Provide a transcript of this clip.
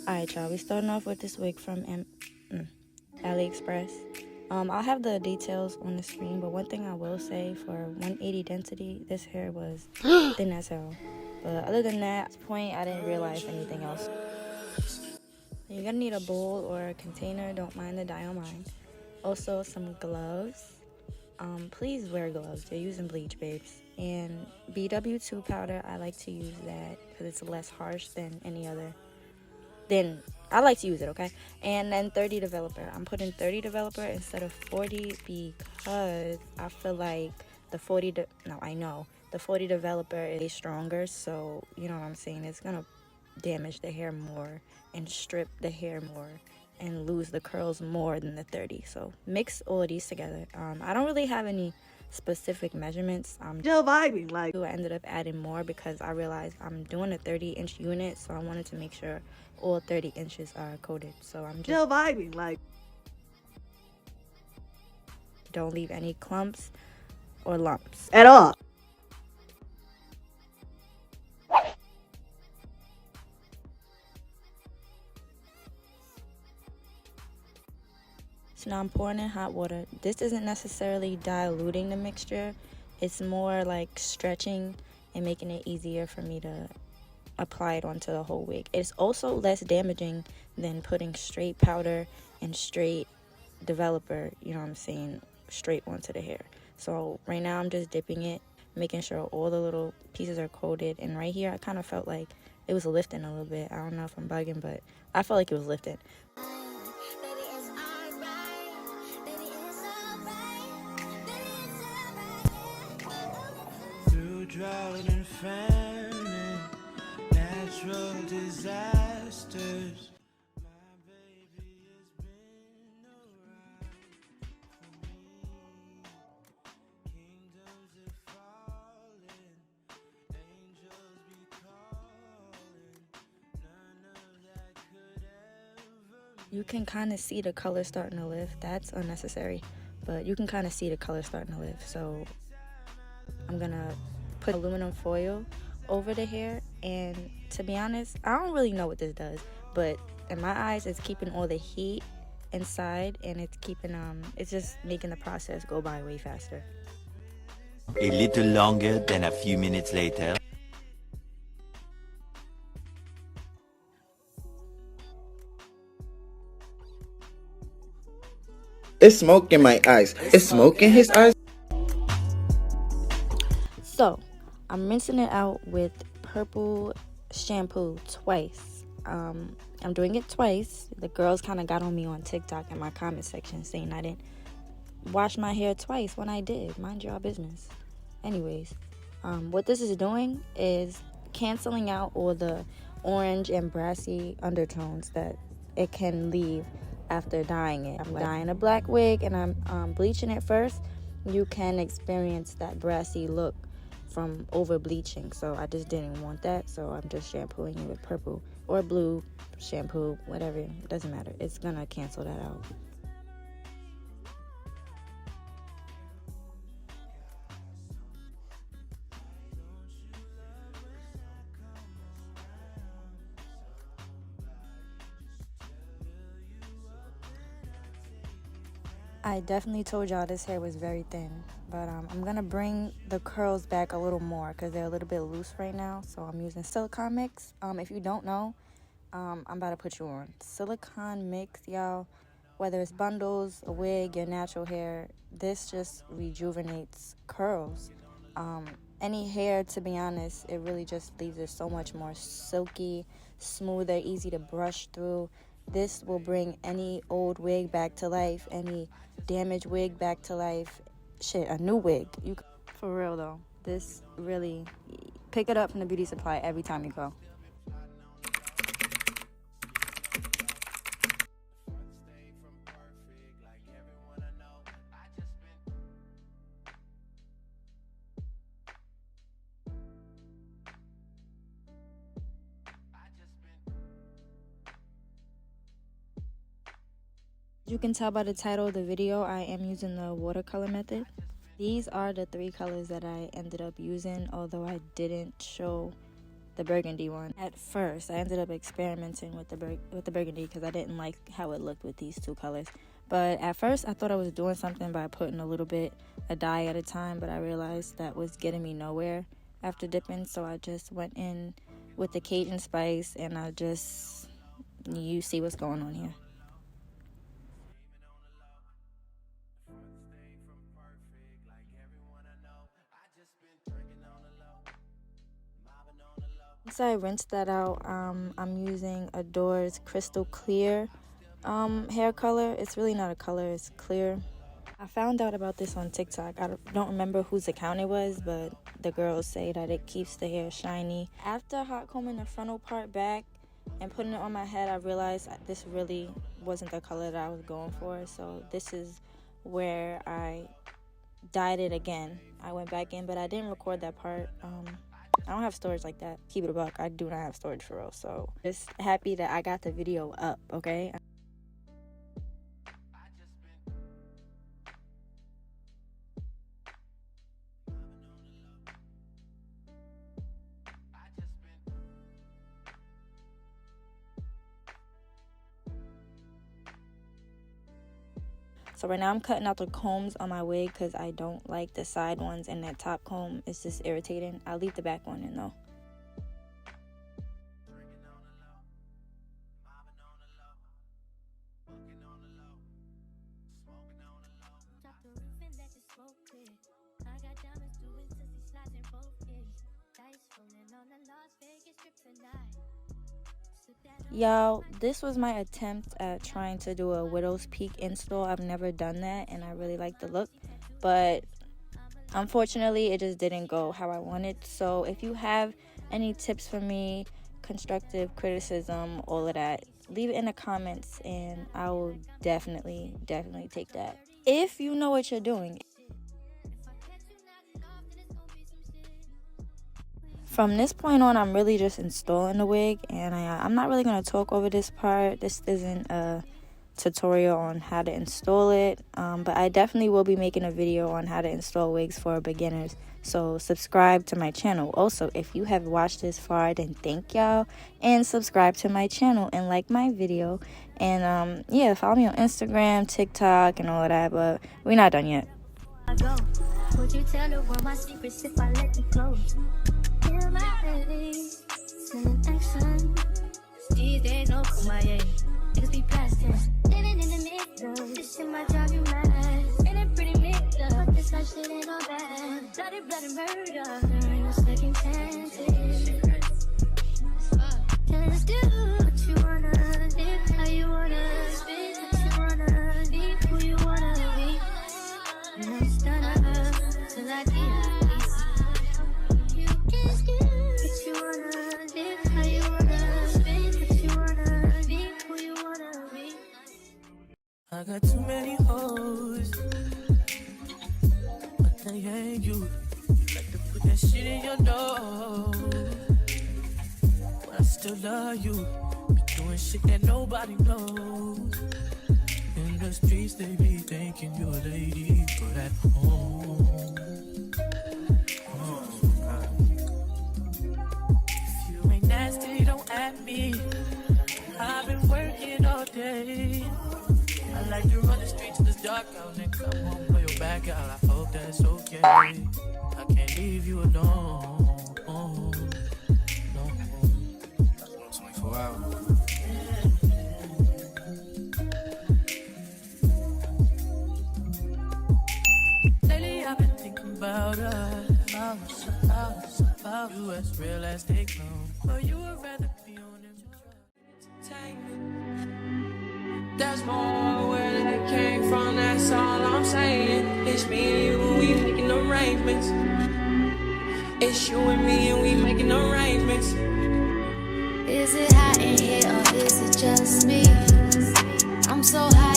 Alright, y'all, we starting off with this wig from AliExpress. I'll have the details on the screen, but one thing I will say, for 180 density, this hair was thin as hell. But other than that, at this point, I didn't realize anything else. You're gonna need a bowl or a container, don't mind the dye on mine. Also, some gloves. Please wear gloves, you're using bleach, babes. And BW2 powder, I like to use that because it's less harsh than any other. Then I like to use it, okay? And then 30 developer. I'm putting 30 developer instead of 40 because I feel like the 40 developer is stronger, so you know what I'm saying, it's gonna damage the hair more and strip the hair more and lose the curls more than the 30. So mix all of these together. I don't really have any specific measurements. I'm Still vibing, like. I ended up adding more because I realized I'm doing a 30-inch unit, so I wanted to make sure all 30 inches are coated. So I'm just Still vibing, like. Don't leave any clumps or lumps At all. So now I'm pouring in hot water. This isn't necessarily diluting the mixture. It's more like stretching and making it easier for me to apply it onto the whole wig. It's also less damaging than putting straight powder and straight developer, you know what I'm saying, straight onto the hair. So right now I'm just dipping it, making sure all the little pieces are coated. And right here I kind of felt like it was lifting a little bit. I don't know if I'm bugging, but I felt like it was lifting. Drought and famine, natural disasters. My baby has been around for me. Kingdoms are falling, angels be calling. None of that could ever. You can kind of see the color starting to lift. That's unnecessary, but you can kind of see the color starting to lift. So I'm gonna put aluminum foil over the hair, and to be honest, I don't really know what this does, but in my eyes it's keeping all the heat inside, and it's keeping it's just making the process go by way faster. A little longer than a few minutes later. It's smoke in my eyes. It's smoke in his eyes. So I'm rinsing it out with purple shampoo twice. I'm doing it twice. The girls kind of got on me on TikTok in my comment section saying I didn't wash my hair twice when I did. Mind your business. Anyways, what this is doing is canceling out all the orange and brassy undertones that it can leave after dyeing it. I'm dyeing a black wig and I'm bleaching it first. You can experience that brassy look from over bleaching, so I just didn't want that, so I'm just shampooing it with purple or blue shampoo, whatever, it doesn't matter. It's gonna cancel that out. I definitely told y'all this hair was very thin, but I'm gonna bring the curls back a little more because they're a little bit loose right now. So I'm using silicone mix. If you don't know, I'm about to put you on silicone mix, y'all. Whether it's bundles, a wig, your natural hair, this just rejuvenates curls. Any hair, to be honest, it really just leaves it so much more silky, smoother, easy to brush through. This will bring any old wig back to life, any damaged wig back to life. Shit, a new wig. For real though, this really, pick it up from the beauty supply every time you go. You can tell by the title of the video, I am using the watercolor method. These are the 3 colors that I ended up using, although I didn't show the burgundy one. At first, I ended up experimenting with the burgundy because I didn't like how it looked with these 2 colors. But at first, I thought I was doing something by putting a little bit of dye at a time, but I realized that was getting me nowhere after dipping, so I just went in with the Cajun spice, and you see what's going on here. Once I rinsed that out, I'm using Adore's Crystal Clear hair color. It's really not a color, it's clear. I found out about this on TikTok. I don't remember whose account it was, but the girls say that it keeps the hair shiny. After hot combing the frontal part back and putting it on my head, I realized this really wasn't the color that I was going for. So this is where I dyed it again. I went back in, but I didn't record that part. I don't have storage like that. Keep it a buck. I do not have storage for real. So just happy that I got the video up, okay? So right now I'm cutting out the combs on my wig because I don't like the side ones, and that top comb is just irritating. I'll leave the back one in though. Y'all, this was my attempt at trying to do a widow's peak install. I've never done that, and I really like the look, but unfortunately it just didn't go how I wanted. So if you have any tips for me, constructive criticism, all of that, leave it in the comments and I will definitely take that if you know what you're doing. From this point on, I'm really just installing the wig, and I'm not really going to talk over this part. This isn't a tutorial on how to install it, but I definitely will be making a video on how to install wigs for beginners. So subscribe to my channel. Also, if you have watched this far, then thank y'all, and subscribe to my channel and like my video. And yeah, follow me on Instagram, TikTok, and all of that, but we're not done yet. Would you tell the world my secrets if I let you close? Feel my face, sending action. These days no Kumaye, niggas be plastic. Living in the middle, this shit might drive you mad. Ain't it pretty mixed up, but this life shit ain't all bad. Bloody murder, there ain't no second chances. Just do what you wanna, live how you wanna, spit what you wanna, be who you wanna be. And I'm stunning till I get. I got too many hoes, but they ain't you. You like to put that shit in your nose, but I still love you. Be doing shit that nobody knows. In the streets they be thinking you're a lady, but at home, if you ain't nasty, don't at me. I've been working all day. I like to run the streets till it's dark out and come home, blow your back out. I hope that's okay. I can't leave you alone. No. 24 hours. Lately I've been thinking about us, about you as real as they come. But you would rather be on them. There's more where they came from, that's all I'm saying. It's me and you, we making arrangements. It's you and me and we making arrangements. Is it hot in here or is it just me? I'm so hot.